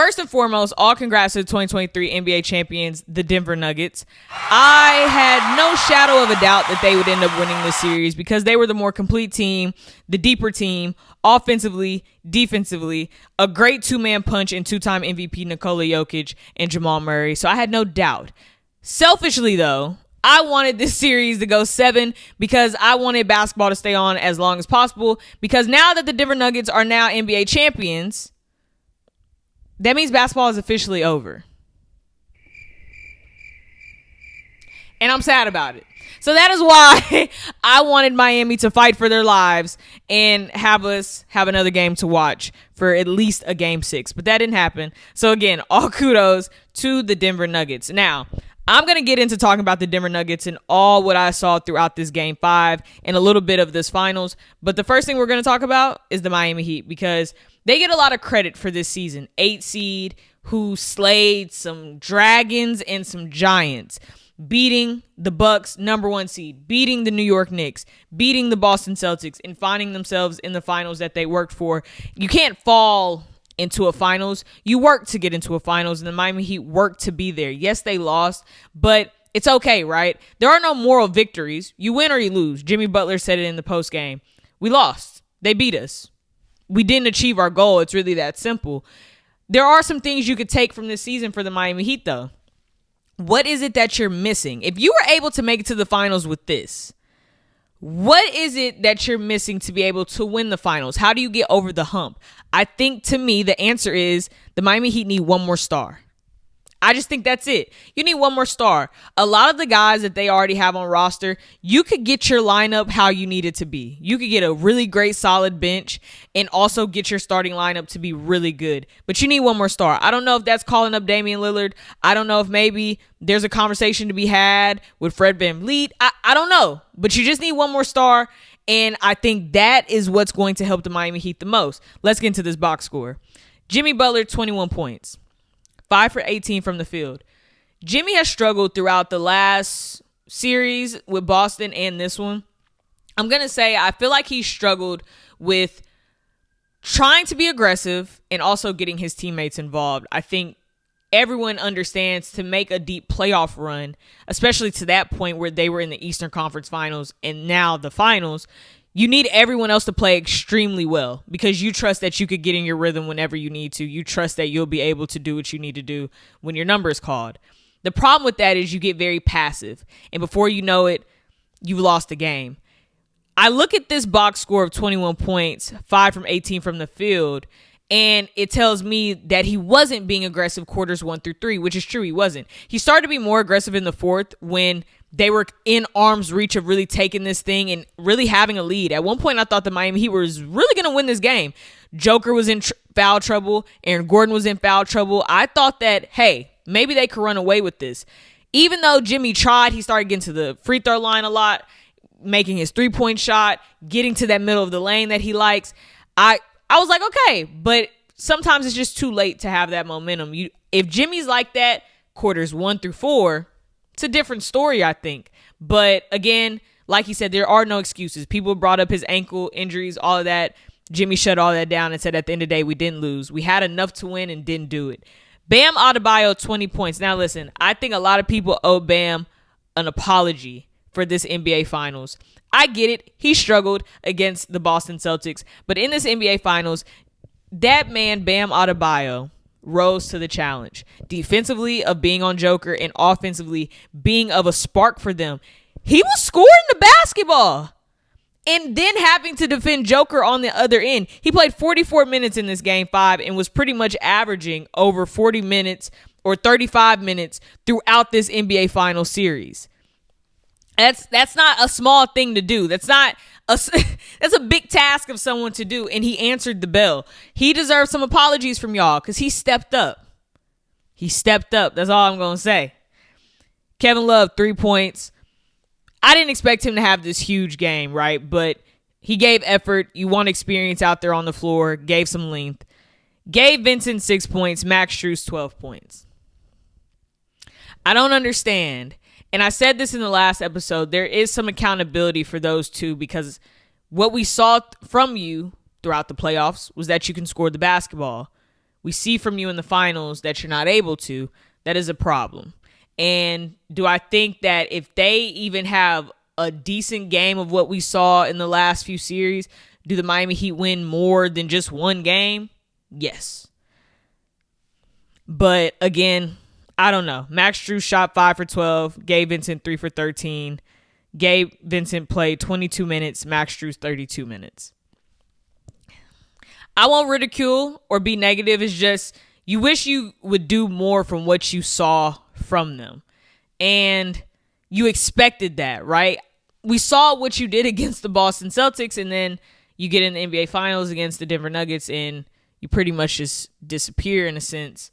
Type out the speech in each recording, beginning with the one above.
First and foremost, all congrats to the 2023 NBA champions, the Denver Nuggets. I had no shadow of a doubt that they would end up winning this series because they were the more complete team, the deeper team, offensively, defensively, a great two-man punch in two-time MVP Nikola Jokic and Jamal Murray. So I had no doubt. Selfishly, though, I wanted this series to go 7 because I wanted basketball to stay on as long as possible because now that the Denver Nuggets are now NBA champions, that means basketball is officially over. And I'm sad about it. So that is why I wanted Miami to fight for their lives and have us have another game to watch for at least a game 6. But that didn't happen. So again, all kudos to the Denver Nuggets. Now, I'm going to get into talking about the Denver Nuggets and all what I saw throughout this game 5 and a little bit of this finals. But the first thing we're going to talk about is the Miami Heat because they get a lot of credit for this season. 8 seed who slayed some dragons and some giants, beating the Bucks, number 1 seed, beating the New York Knicks, beating the Boston Celtics, and finding themselves in the finals that they worked for. You can't fall into a finals. You work to get into a finals, and the Miami Heat worked to be there. Yes, they lost, but it's okay, right? There are no moral victories. You win or you lose. Jimmy Butler said it in the postgame. We lost. They beat us. We didn't achieve our goal. It's really that simple. There are some things you could take from this season for the Miami Heat, though. What is it that you're missing? If you were able to make it to the finals with this, what is it that you're missing to be able to win the finals? How do you get over the hump? I think, to me, the answer is the Miami Heat need one more star. I just think that's it. You need one more star. A lot of the guys that they already have on roster, you could get your lineup how you need it to be. You could get a really great solid bench and also get your starting lineup to be really good. But you need one more star. I don't know if that's calling up Damian Lillard. I don't know if maybe there's a conversation to be had with Fred VanVleet. I don't know. But you just need one more star. And I think that is what's going to help the Miami Heat the most. Let's get into this box score. Jimmy Butler, 21 points. 5 for 18 from the field. Jimmy has struggled throughout the last series with Boston and this one. I'm going to say I feel like he struggled with trying to be aggressive and also getting his teammates involved. I think everyone understands to make a deep playoff run, especially to that point where they were in the Eastern Conference Finals and now the finals, you need everyone else to play extremely well because you trust that you could get in your rhythm whenever you need to. You trust that you'll be able to do what you need to do when your number is called. The problem with that is you get very passive, and before you know it, you've lost the game. I look at this box score of 21 points, 5 from 18 from the field, and it tells me that he wasn't being aggressive quarters 1 through 3, which is true. He wasn't. He started to be more aggressive in the fourth when they were in arm's reach of really taking this thing and really having a lead. At one point, I thought the Miami Heat was really going to win this game. Joker was in foul trouble. Aaron Gordon was in foul trouble. I thought that, hey, maybe they could run away with this. Even though Jimmy tried, he started getting to the free throw line a lot, making his three-point shot, getting to that middle of the lane that he likes. I was like, okay, but sometimes it's just too late to have that momentum. If Jimmy's like that, quarters 1 through 4, it's a different story, I think. But again, like he said, there are no excuses. People brought up his ankle injuries, all of that. Jimmy shut all that down and said at the end of the day, we didn't lose. We had enough to win and didn't do it. Bam Adebayo, 20 points. Now listen, I think a lot of people owe Bam an apology for this NBA Finals. I get it. He struggled against the Boston Celtics. But in this NBA Finals, that man, Bam Adebayo, rose to the challenge. Defensively, of being on Joker, and offensively, being of a spark for them. He was scoring the basketball and then having to defend Joker on the other end. He played 44 minutes in this game 5 and was pretty much averaging over 40 minutes or 35 minutes throughout this NBA Final series. That's not a small thing to do. That's a big task of someone to do, and he answered the bell. He deserves some apologies from y'all because he stepped up. He stepped up. That's all I'm going to say. Kevin Love, 3 points. I didn't expect him to have this huge game, right? But he gave effort. You want experience out there on the floor. Gave some length. Gabe Vincent, 6 points. Max Strus, 12 points. I don't understand. And I said this in the last episode, there is some accountability for those two because what we saw from you throughout the playoffs was that you can score the basketball. we see from you in the finals that you're not able to, that is a problem. And do I think that if they even have a decent game of what we saw in the last few series, do the Miami Heat win more than just one game? Yes. But again, I don't know. Max Strus shot 5 for 12. Gabe Vincent 3 for 13. Gabe Vincent played 22 minutes. Max Strus 32 minutes. I won't ridicule or be negative. It's just you wish you would do more from what you saw from them. And you expected that, right? We saw what you did against the Boston Celtics, and then you get in the NBA Finals against the Denver Nuggets, and you pretty much just disappear in a sense.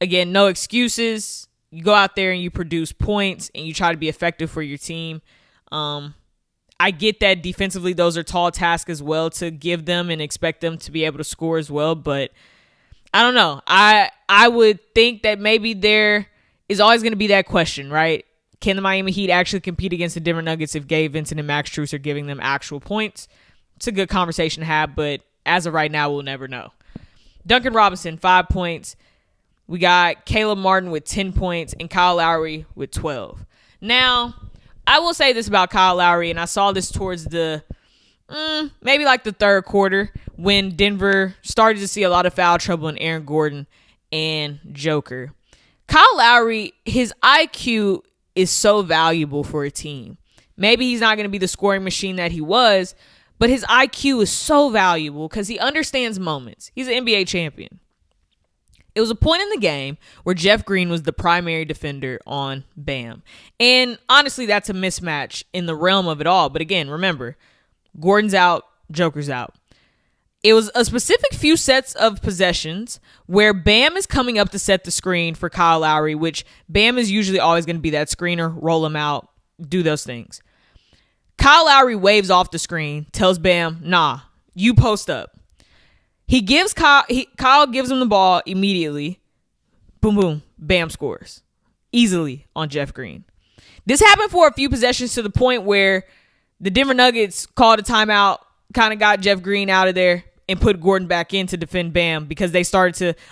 Again, no excuses. You go out there and you produce points, and you try to be effective for your team. I get that defensively those are tall tasks as well to give them and expect them to be able to score as well, but I don't know. I would think that maybe there is always going to be that question, right? Can the Miami Heat actually compete against the Denver Nuggets if Gabe Vincent and Max Strus are giving them actual points? It's a good conversation to have, but as of right now, we'll never know. Duncan Robinson, 5 points. We got Caleb Martin with 10 points and Kyle Lowry with 12. Now, I will say this about Kyle Lowry, and I saw this towards the maybe like the third quarter when Denver started to see a lot of foul trouble in Aaron Gordon and Joker. Kyle Lowry, his IQ is so valuable for a team. Maybe he's not going to be the scoring machine that he was, but his IQ is so valuable because he understands moments. He's an NBA champion. It was a point in the game where Jeff Green was the primary defender on Bam. And honestly, that's a mismatch in the realm of it all. But again, remember, Gordon's out, Joker's out. It was a specific few sets of possessions where Bam is coming up to set the screen for Kyle Lowry, which Bam is usually always going to be that screener, roll him out, do those things. Kyle Lowry waves off the screen, tells Bam, nah, you post up. Kyle gives him the ball immediately. Boom, boom, Bam scores. Easily on Jeff Green. This happened for a few possessions to the point where the Denver Nuggets called a timeout, kind of got Jeff Green out of there and put Gordon back in to defend Bam because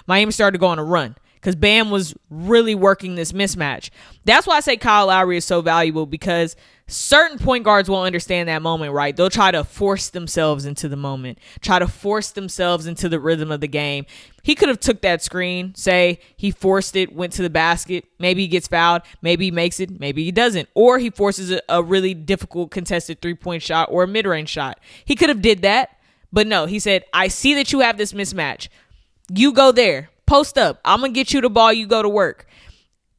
Miami started to go on a run because Bam was really working this mismatch. That's why I say Kyle Lowry is so valuable because certain point guards won't understand that moment, right? They'll try to force themselves into the moment, try to force themselves into the rhythm of the game. He could have took that screen, say he forced it, went to the basket. Maybe he gets fouled. Maybe he makes it. Maybe he doesn't. Or he forces a really difficult contested three-point shot or a mid-range shot. He could have did that, but no. He said, I see that you have this mismatch. You go there. Post up. I'm going to get you the ball. You go to work.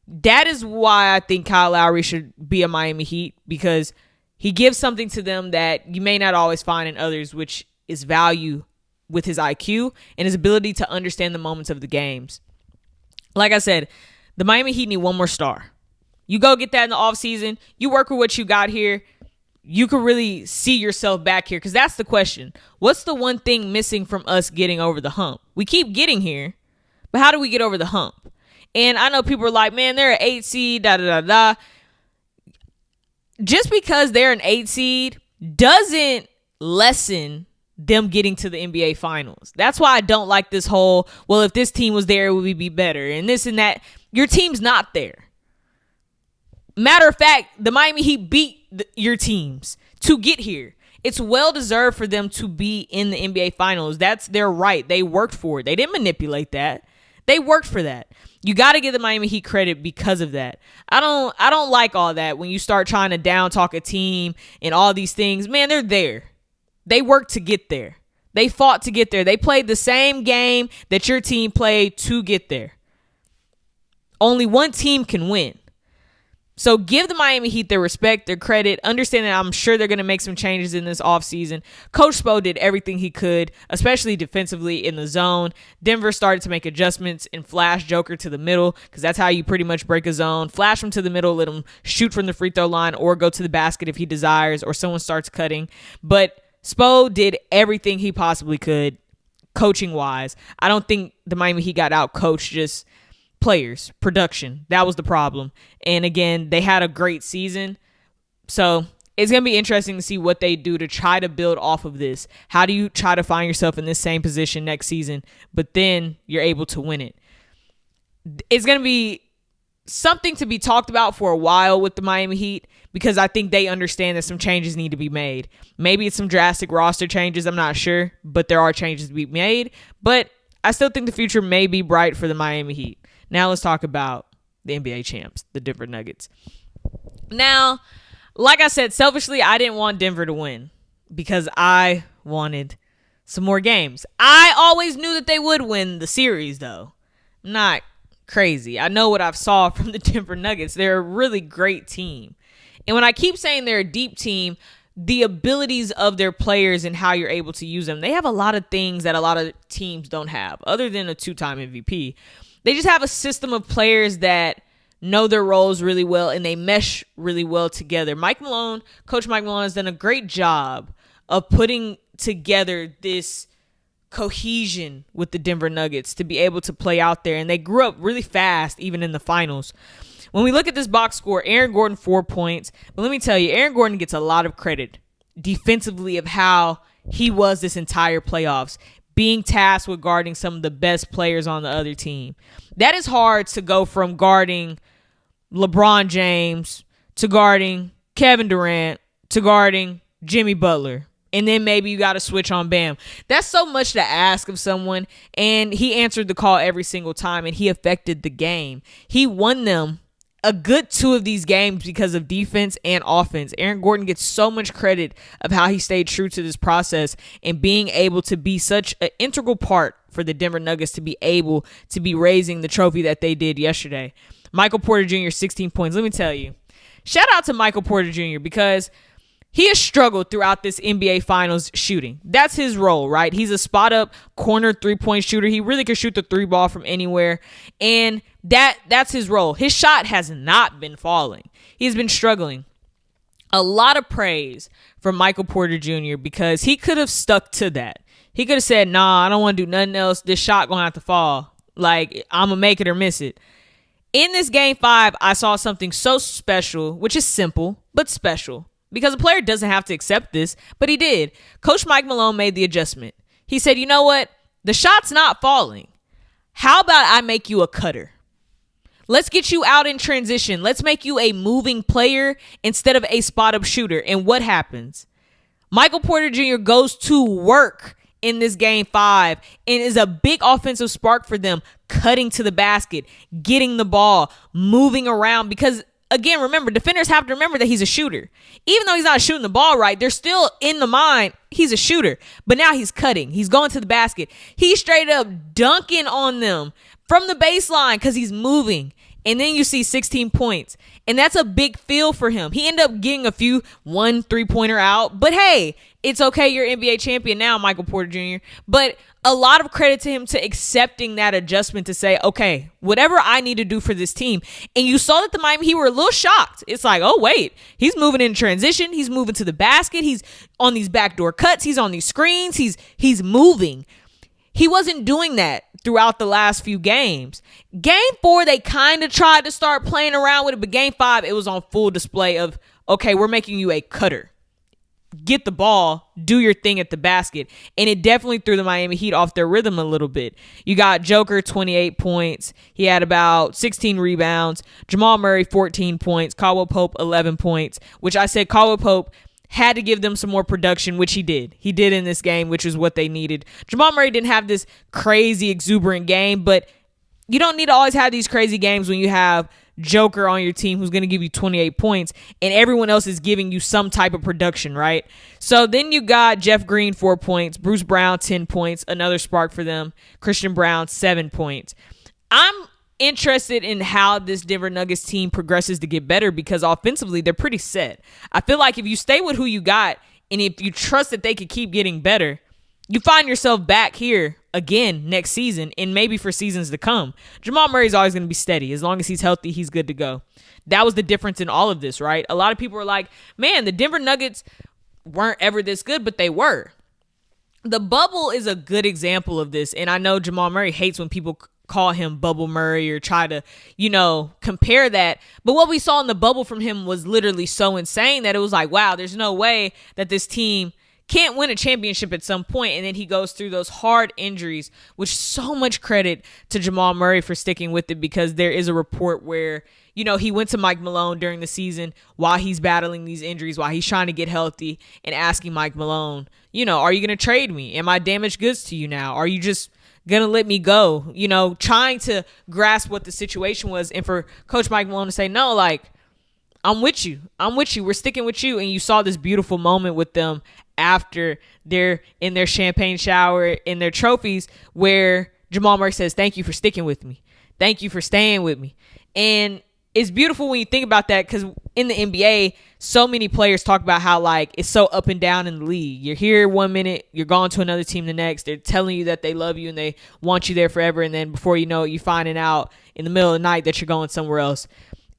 That is why I think Kyle Lowry should be a Miami Heat because he gives something to them that you may not always find in others, which is value with his IQ and his ability to understand the moments of the games. Like I said, the Miami Heat need one more star. You go get that in the offseason. You work with what you got here. You can really see yourself back here because that's the question. What's the one thing missing from us getting over the hump? We keep getting here, but how do we get over the hump? And I know people are like, man, they're an 8 seed, da-da-da-da. Just because they're an 8 seed doesn't lessen them getting to the NBA Finals. That's why I don't like this whole, well, if this team was there, would we be better? And this and that. Your team's not there. Matter of fact, the Miami Heat beat your teams to get here. It's well-deserved for them to be in the NBA Finals. That's their right. They worked for it. They didn't manipulate that. They worked for that. You got to give the Miami Heat credit because of that. I don't like all that when you start trying to down talk a team and all these things. Man, they're there. They worked to get there. They fought to get there. They played the same game that your team played to get there. Only one team can win. So give the Miami Heat their respect, their credit. Understand that I'm sure they're going to make some changes in this offseason. Coach Spo did everything he could, especially defensively in the zone. Denver started to make adjustments and flash Joker to the middle because that's how you pretty much break a zone. Flash him to the middle, let him shoot from the free throw line or go to the basket if he desires or someone starts cutting. But Spo did everything he possibly could coaching-wise. I don't think the Miami Heat got out-coached, just players, production. That was the problem. And again, they had a great season. So it's going to be interesting to see what they do to try to build off of this. How do you try to find yourself in this same position next season, but then you're able to win it? It's going to be something to be talked about for a while with the Miami Heat, because I think they understand that some changes need to be made. Maybe it's some drastic roster changes. I'm not sure, but there are changes to be made. But I still think the future may be bright for the Miami Heat. Now let's talk about the NBA champs, the Denver Nuggets. Now, like I said, selfishly, I didn't want Denver to win because I wanted some more games. I always knew that they would win the series, though. Not crazy. I know what I've saw from the Denver Nuggets. They're a really great team. And when I keep saying they're a deep team, the abilities of their players and how you're able to use them, they have a lot of things that a lot of teams don't have, other than a 2-time MVP. They just have a system of players that know their roles really well, and they mesh really well together. Coach Mike Malone has done a great job of putting together this cohesion with the Denver Nuggets to be able to play out there. And they grew up really fast, even in the finals. When we look at this box score, Aaron Gordon, 4 points. But let me tell you, Aaron Gordon gets a lot of credit defensively of how he was this entire playoffs, being tasked with guarding some of the best players on the other team. That is hard to go from guarding LeBron James to guarding Kevin Durant to guarding Jimmy Butler. And then maybe you got to switch on Bam. That's so much to ask of someone. And he answered the call every single time, and he affected the game. He won them a good 2 of these games because of defense and offense. Aaron Gordon gets so much credit of how he stayed true to this process and being able to be such an integral part for the Denver Nuggets to be able to be raising the trophy that they did yesterday. Michael Porter Jr., 16 points. Let me tell you, shout out to Michael Porter Jr. because he has struggled throughout this NBA Finals shooting. That's his role, right? He's a spot-up corner 3-point shooter. He really can shoot the 3 ball from anywhere, and that's his role. His shot has not been falling. He's been struggling. A lot of praise for Michael Porter Jr. because he could have stuck to that. He could have said, nah, I don't want to do nothing else. This shot going to have to fall. Like, I'm going to make it or miss it. In this Game 5, I saw something so special, which is simple, but special. Because a player doesn't have to accept this, but he did. Coach Mike Malone made the adjustment. He said, you know what? The shot's not falling. How about I make you a cutter? Let's get you out in transition. Let's make you a moving player instead of a spot-up shooter. And what happens? Michael Porter Jr. goes to work in this Game 5 and is a big offensive spark for them, cutting to the basket, getting the ball, moving around. Because again, remember, defenders have to remember that he's a shooter. Even though he's not shooting the ball right, they're still in the mind, he's a shooter. But now he's cutting. He's going to the basket. He's straight up dunking on them from the baseline because he's moving. And then you see 16 points. And that's a big feel for him. He ended up getting one 3-pointer out. But hey, it's okay. You're NBA champion now, Michael Porter Jr. But a lot of credit to him to accepting that adjustment to say, okay, whatever I need to do for this team. And you saw that the Miami Heat were a little shocked. It's like, oh, wait, he's moving in transition. He's moving to the basket. He's on these backdoor cuts. He's on these screens. He's moving. He wasn't doing that throughout the last few games. Game 4, they kind of tried to start playing around with it, but Game 5, it was on full display of, okay, we're making you a cutter. Get the ball, do your thing at the basket. And it definitely threw the Miami Heat off their rhythm a little bit. You got Joker, 28 points. He had about 16 rebounds. Jamal Murray, 14 points. Caldwell Pope, 11 points, which I said Caldwell Pope had to give them some more production, which he did. He did in this game, which is what they needed. Jamal Murray didn't have this crazy, exuberant game, but you don't need to always have these crazy games when you have Joker on your team who's going to give you 28 points and everyone else is giving you some type of production, right? So then you got Jeff Green, 4 points. Bruce Brown, 10 points. Another spark for them. Christian Brown, 7 points. I'm interested in how this Denver Nuggets team progresses to get better because offensively they're pretty set. I feel like if you stay with who you got and if you trust that they could keep getting better, you find yourself back here again next season and maybe for seasons to come. Jamal Murray's always going to be steady. As long as he's healthy, he's good to go. That was the difference in all of this, right? A lot of people were like, man, the Denver Nuggets weren't ever this good, but they were. The bubble is a good example of this, and I know Jamal Murray hates when people call him Bubble Murray or try to, compare that. But what we saw in the bubble from him was literally so insane that it was like, wow, there's no way that this team can't win a championship at some point. And then he goes through those hard injuries, which so much credit to Jamal Murray for sticking with it, because there is a report where, he went to Mike Malone during the season while he's battling these injuries, while he's trying to get healthy, and asking Mike Malone, are you going to trade me? Am I damaged goods to you now? Are you just going to let me go? Trying to grasp what the situation was. And for Coach Mike Malone to say, no, like, I'm with you. We're sticking with you. And you saw this beautiful moment with them after they're in their champagne shower in their trophies, where Jamal Murray says, thank you for sticking with me. Thank you for staying with me. And it's beautiful when you think about that, because in the NBA, so many players talk about how, like, it's so up and down in the league. You're here 1 minute, you're gone to another team the next. They're telling you that they love you and they want you there forever. And then before you know it, you're finding out in the middle of the night that you're going somewhere else.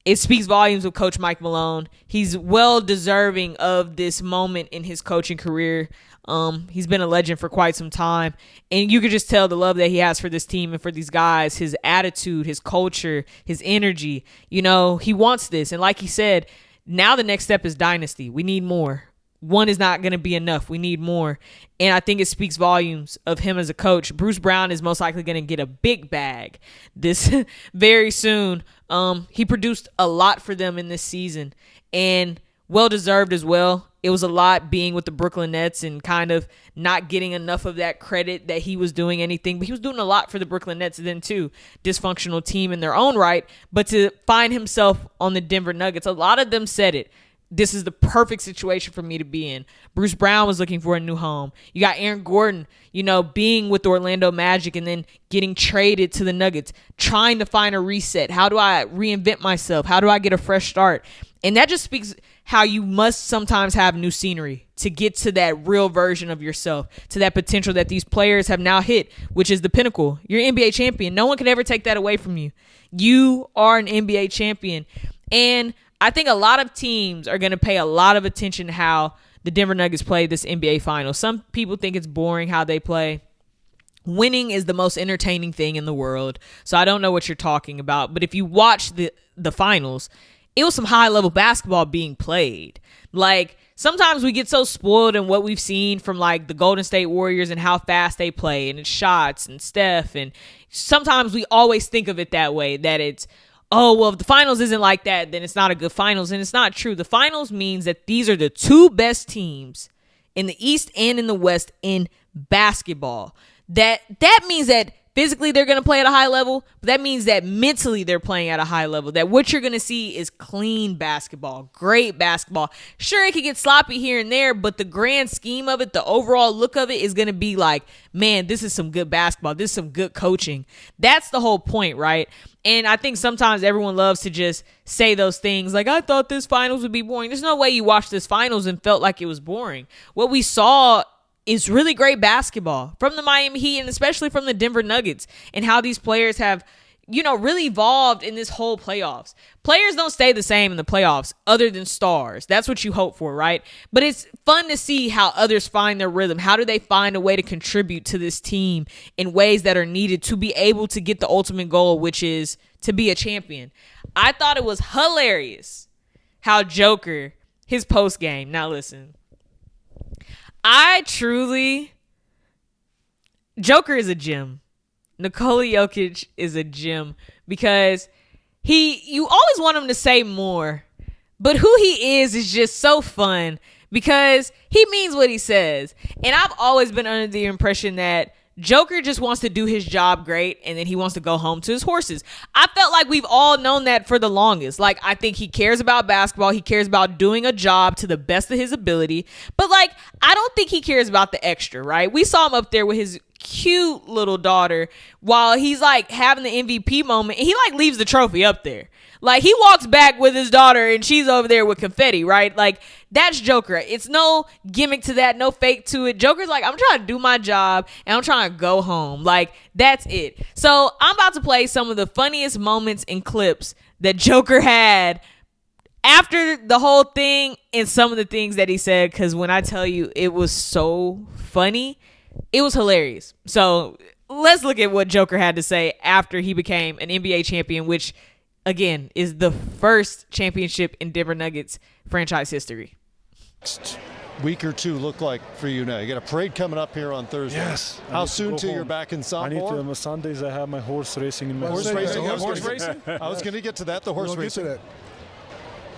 It speaks volumes with Coach Mike Malone. He's well deserving of this moment in his coaching career. He's been a legend for quite some time, and you could just tell the love that he has for this team and for these guys, his attitude, his culture, his energy. He wants this. And like he said, now the next step is dynasty. We need more. One is not going to be enough. We need more. And I think it speaks volumes of him as a coach. Bruce Brown is most likely going to get a big bag this very soon. He produced a lot for them in this season, and well-deserved as well. It was a lot being with the Brooklyn Nets and kind of not getting enough of that credit that he was doing anything. But he was doing a lot for the Brooklyn Nets then too. Dysfunctional team in their own right. But to find himself on the Denver Nuggets, a lot of them said it. This is the perfect situation for me to be in. Bruce Brown was looking for a new home. You got Aaron Gordon, being with the Orlando Magic and then getting traded to the Nuggets, trying to find a reset. How do I reinvent myself? How do I get a fresh start? And that just speaks how you must sometimes have new scenery to get to that real version of yourself, to that potential that these players have now hit, which is the pinnacle. You're an NBA champion. No one can ever take that away from you. You are an NBA champion. And I think a lot of teams are going to pay a lot of attention to how the Denver Nuggets play this NBA Finals. Some people think it's boring how they play. Winning is the most entertaining thing in the world. So I don't know what you're talking about. But if you watch the finals, it was some high-level basketball being played. Like, sometimes we get so spoiled in what we've seen from, like, the Golden State Warriors and how fast they play and it's shots and Steph. And sometimes we always think of it that way, that it's, oh, well, if the finals isn't like that, then it's not a good finals. And it's not true. The finals means that these are the two best teams in the East and in the West in basketball. That means that physically they're going to play at a high level, but that means that mentally they're playing at a high level. That what you're going to see is clean basketball, great basketball. Sure, it could get sloppy here and there, but the grand scheme of it, the overall look of it is going to be like, man, this is some good basketball. This is some good coaching. That's the whole point, right? And I think sometimes everyone loves to just say those things like, I thought this finals would be boring. There's no way you watched this finals and felt like it was boring. What we saw is really great basketball from the Miami Heat and especially from the Denver Nuggets, and how these players have, really evolved in this whole playoffs. Players don't stay the same in the playoffs other than stars. That's what you hope for, right? But it's fun to see how others find their rhythm. How do they find a way to contribute to this team in ways that are needed to be able to get the ultimate goal, which is to be a champion? I thought it was hilarious how Joker, his post game. Now listen, Joker is a gem. Nikola Jokic is a gem because you always want him to say more, but who he is just so fun because he means what he says. And I've always been under the impression that Joker just wants to do his job great and then he wants to go home to his horses. I felt like we've all known that for the longest. Like, I think he cares about basketball. He cares about doing a job to the best of his ability. But, like, I don't think he cares about the extra, right? We saw him up there with his cute little daughter while he's, like, having the MVP moment. And he, like, leaves the trophy up there. Like, he walks back with his daughter and she's over there with confetti, right? Like, that's Joker. It's no gimmick to that, no fake to it. Joker's like, I'm trying to do my job and I'm trying to go home. Like, that's it. So I'm about to play some of the funniest moments and clips that Joker had after the whole thing and some of the things that he said. Because when I tell you it was so funny, it was hilarious. So let's look at what Joker had to say after he became an NBA champion, which, again, is the first championship in Denver Nuggets franchise history. Week or two look like for you now? You got a parade coming up here on Thursday. Yes. How soon till you're back in sophomore? I need to. Sundays I have my horse racing in my horse racing. I was going to get to that. The horse racing. That.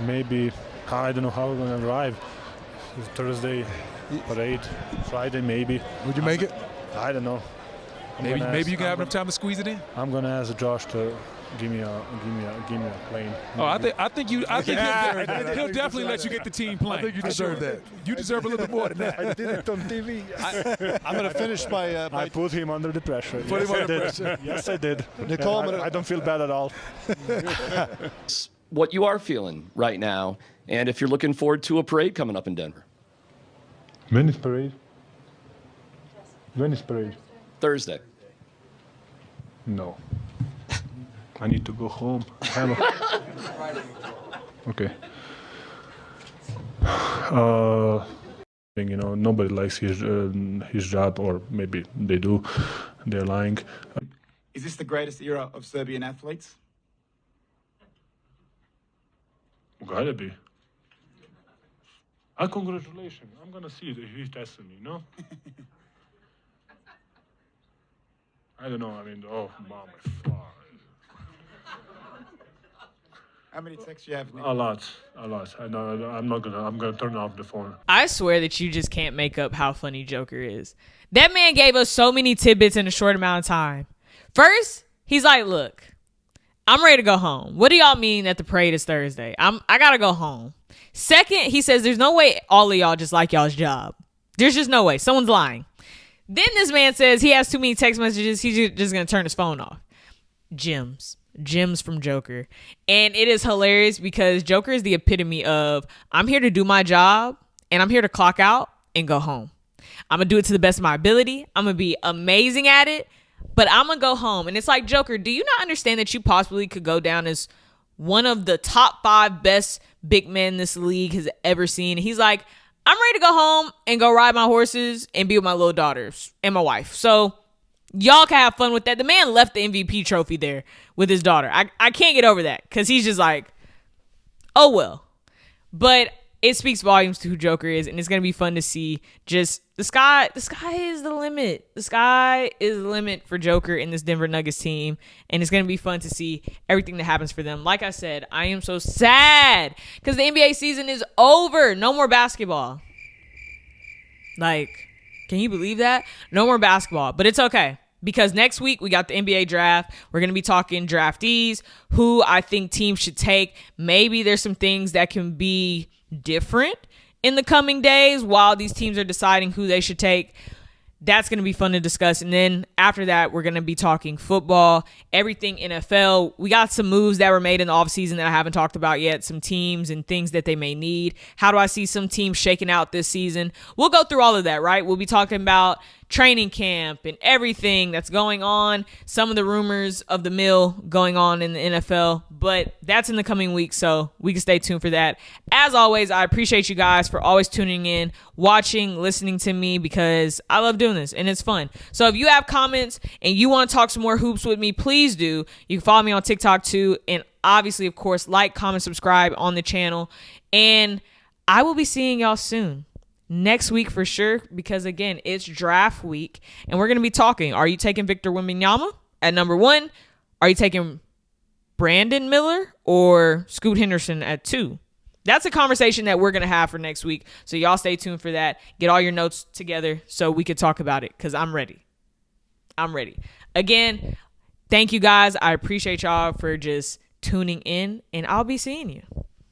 Maybe I don't know how we're going to arrive. It's Thursday parade, Friday maybe. Would you make it? I don't know. Maybe you can have enough time to squeeze it in. I'm going to ask Josh to give me a plane. Oh, I think he'll definitely let you get the team plane. I think you deserve that. You deserve a little bit more than that. I did it on TV. I'm going to finish by. I put him under the pressure. Put him under pressure. Yes, I did. Nicole, I don't feel bad at all. What you are feeling right now, and if you're looking forward to a parade coming up in Denver. When is parade? When is parade? Thursday. No. I need to go home. Okay. Nobody likes his job, or maybe they do. They're lying. Is this the greatest era of Serbian athletes? Gotta be. Congratulations. I'm gonna see if he's testing me, no? I don't know. I mean, oh, mom, How many texts you have? a lot. I'm gonna turn off the phone. I swear that you just can't make up how funny Joker is. That man gave us so many tidbits in a short amount of time. First, he's like, look, I'm ready to go home. What do y'all mean that the parade is Thursday? I gotta go home. Second, he says there's no way all of y'all just like y'all's job. There's just no way. Someone's lying. Then this man says he has too many text messages. He's just going to turn his phone off. Gems from Joker. And it is hilarious because Joker is the epitome of, I'm here to do my job and I'm here to clock out and go home. I'm going to do it to the best of my ability. I'm going to be amazing at it, but I'm going to go home. And it's like, Joker, do you not understand that you possibly could go down as one of the top 5 best big men this league has ever seen? He's like, I'm ready to go home and go ride my horses and be with my little daughters and my wife. So y'all can have fun with that. The man left the MVP trophy there with his daughter. I can't get over that because he's just like, oh, well. But it speaks volumes to who Joker is, and it's going to be fun to see just the sky is the limit. The sky is the limit for Joker in this Denver Nuggets team, and it's going to be fun to see everything that happens for them. Like I said, I am so sad because the NBA season is over. No more basketball. Like, can you believe that? No more basketball, but it's okay. Because next week we got the NBA draft. We're going to be talking draftees, who I think teams should take. Maybe there's some things that can be different in the coming days while these teams are deciding who they should take. That's going to be fun to discuss. And then after that, we're going to be talking football, everything NFL. We got some moves that were made in the offseason that I haven't talked about yet, some teams and things that they may need. How do I see some teams shaking out this season? We'll go through all of that, right? We'll be talking about training camp and everything that's going on, some of the rumors of the mill going on in the NFL, but that's in the coming weeks, so we can stay tuned for that. As always, I appreciate you guys for always tuning in, watching, listening to me, because I love doing this and it's fun. So if you have comments and you want to talk some more hoops with me, please do. You can follow me on TikTok too, and obviously, of course, like, comment, subscribe on the channel, and I will be seeing y'all soon. Next week for sure, because again, it's draft week and we're going to be talking. Are you taking Victor Wembanyama at number 1? Are you taking Brandon Miller or Scoot Henderson at 2? That's a conversation that we're going to have for next week. So y'all stay tuned for that. Get all your notes together so we could talk about it, because I'm ready. Again, thank you guys. I appreciate y'all for just tuning in, and I'll be seeing you.